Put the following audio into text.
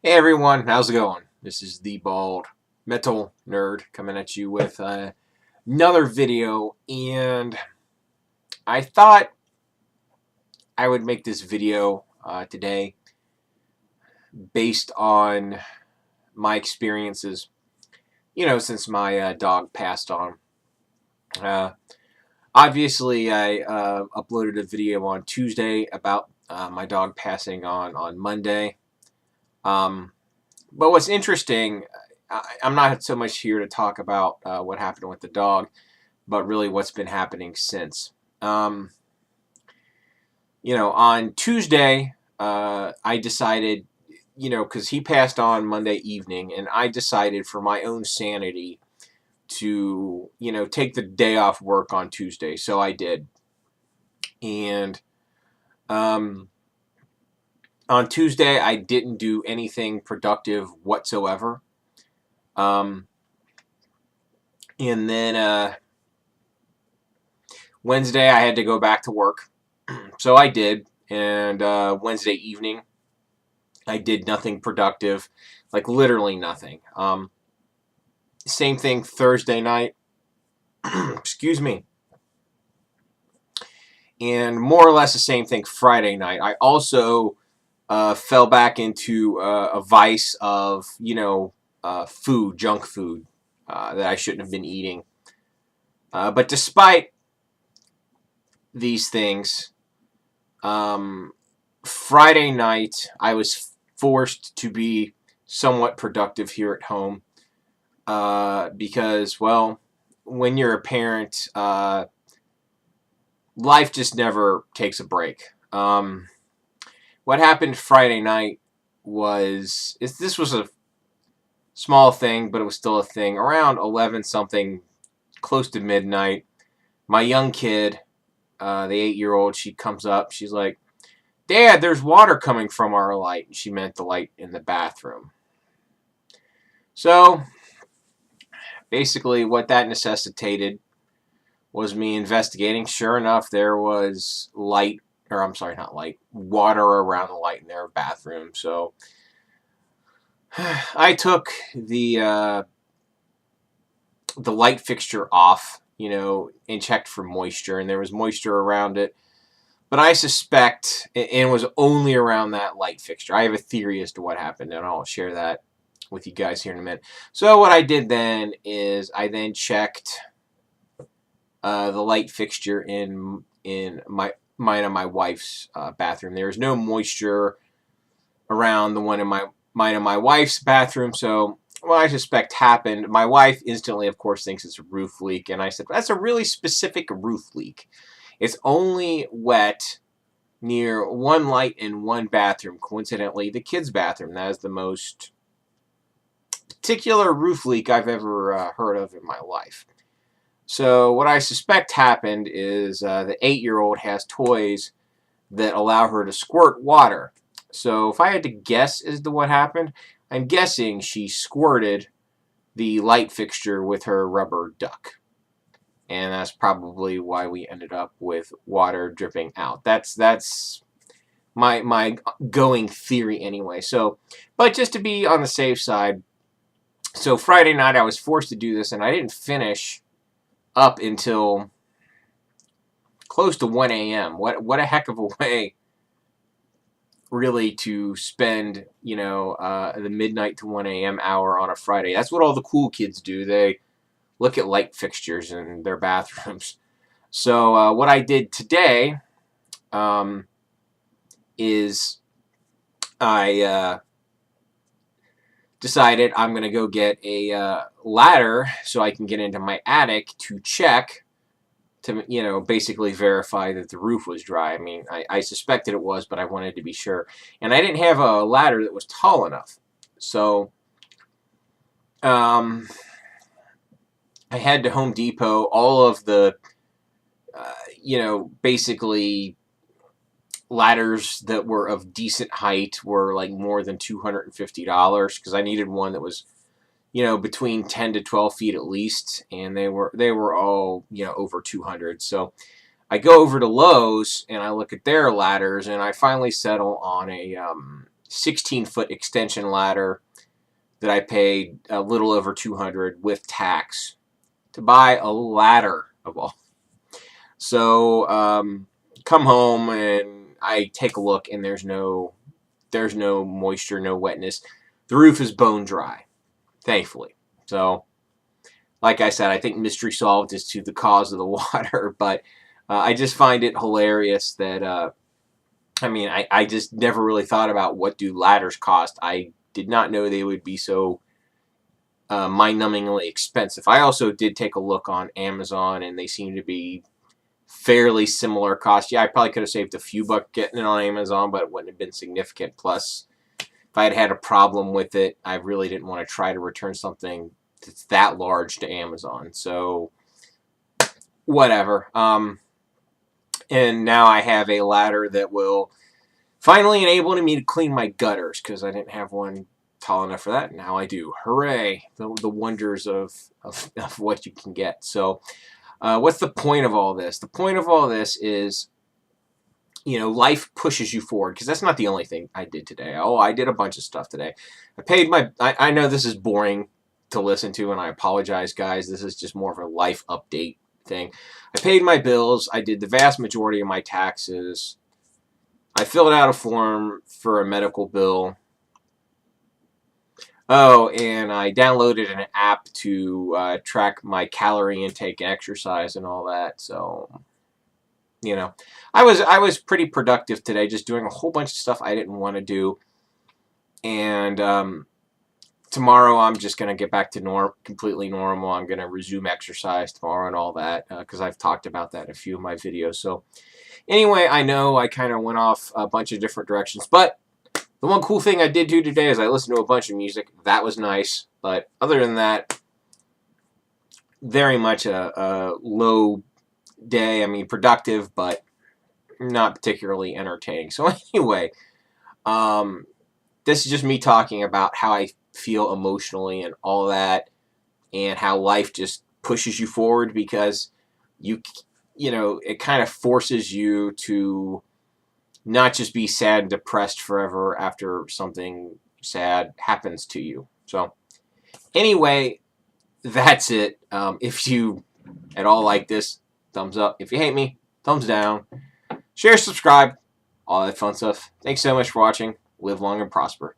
Hey everyone, how's it going? This is the Bald Metal Nerd coming at you with another video, and I thought I would make this video today based on my experiences, since my dog passed on. Uh, Obviously, I uploaded a video on Tuesday about my dog passing on Monday. But what's interesting, I'm not so much here to talk about what happened with the dog, but really what's been happening since. On Tuesday, I decided, because he passed on Monday evening, and I decided for my own sanity to, take the day off work on Tuesday. So I did. And on Tuesday, I didn't do anything productive whatsoever. And then Wednesday, I had to go back to work. So I did. And Wednesday evening, I did nothing productive, like literally nothing. Same thing Thursday night. Excuse me. And more or less the same thing Friday night. I also fell back into a vice of, food, junk food that I shouldn't have been eating. But despite these things, Friday night I was forced to be somewhat productive here at home because, well, when you're a parent, life just never takes a break. What happened Friday night this was a small thing, but it was still a thing. Around 11 something, close to midnight, my young kid, the 8-year-old, she comes up. She's like, "Dad, there's water coming from our light." And she meant the light in the bathroom. So basically what that necessitated was me investigating. Sure enough, there was water around the light in their bathroom. So I took the light fixture off, and checked for moisture, and there was moisture around it. But I suspect, and it was only around that light fixture. I have a theory as to what happened, and I'll share that with you guys here in a minute. So what I did then is I then checked the light fixture in mine and my wife's bathroom. There was no moisture around the one in mine and my wife's bathroom. So what I suspect happened, my wife instantly, of course, thinks it's a roof leak. And I said, that's a really specific roof leak. It's only wet near one light in one bathroom. Coincidentally, the kids' bathroom. That is the most particular roof leak I've ever heard of in my life. So what I suspect happened is the 8-year-old has toys that allow her to squirt water. So if I had to guess as to what happened, I'm guessing she squirted the light fixture with her rubber duck. And that's probably why we ended up with water dripping out. That's my going theory anyway. So, but just to be on the safe side, so Friday night I was forced to do this, and I didn't finish up until close to 1 a.m. What a heck of a way, really, to spend, the midnight to 1 a.m. hour on a Friday. That's what all the cool kids do. They look at light fixtures in their bathrooms. So what I did today is I decided I'm going to go get a ladder so I can get into my attic to check to, basically verify that the roof was dry. I mean, I suspected it was, but I wanted to be sure. And I didn't have a ladder that was tall enough. So I had to Home Depot. All of the, basically ladders that were of decent height were like more than $250 because I needed one that was, between 10 to 12 feet at least, and they were all, over 200. So I go over to Lowe's and I look at their ladders, and I finally settle on 16-foot extension ladder that I paid a little over $200 with tax to buy a ladder of all. So come home and I take a look, and there's no moisture, no wetness. The roof is bone dry, thankfully. So, like I said, I think mystery solved as to the cause of the water, but I just find it hilarious that, I just never really thought about what do ladders cost. I did not know they would be so mind-numbingly expensive. I also did take a look on Amazon, and they seem to be fairly similar cost. Yeah, I probably could have saved a few bucks getting it on Amazon, but it wouldn't have been significant. Plus, if I had had a problem with it, I really didn't want to try to return something that's that large to Amazon. So, whatever. And now I have a ladder that will finally enable me to clean my gutters, because I didn't have one tall enough for that. Now I do. Hooray! The wonders of what you can get. So, what's the point of all this? The point of all this is, life pushes you forward, because that's not the only thing I did today. Oh, I did a bunch of stuff today. I know this is boring to listen to, and I apologize, guys. This is just more of a life update thing. I paid my bills. I did the vast majority of my taxes. I filled out a form for a medical bill. Oh, and I downloaded an app to track my calorie intake, exercise, and all that. So, I was pretty productive today, just doing a whole bunch of stuff I didn't want to do. And tomorrow I'm just going to get back to completely normal. I'm going to resume exercise tomorrow and all that, because I've talked about that in a few of my videos. So anyway, I know I kind of went off a bunch of different directions, but the one cool thing I did do today is I listened to a bunch of music. That was nice. But other than that, very much a low day. Productive, but not particularly entertaining. So anyway, this is just me talking about how I feel emotionally and all that, and how life just pushes you forward, because it kind of forces you to not just be sad and depressed forever after something sad happens to you. So anyway, that's it. If you at all like this, thumbs up. If you hate me, thumbs down. Share, subscribe, all that fun stuff. Thanks so much for watching. Live long and prosper.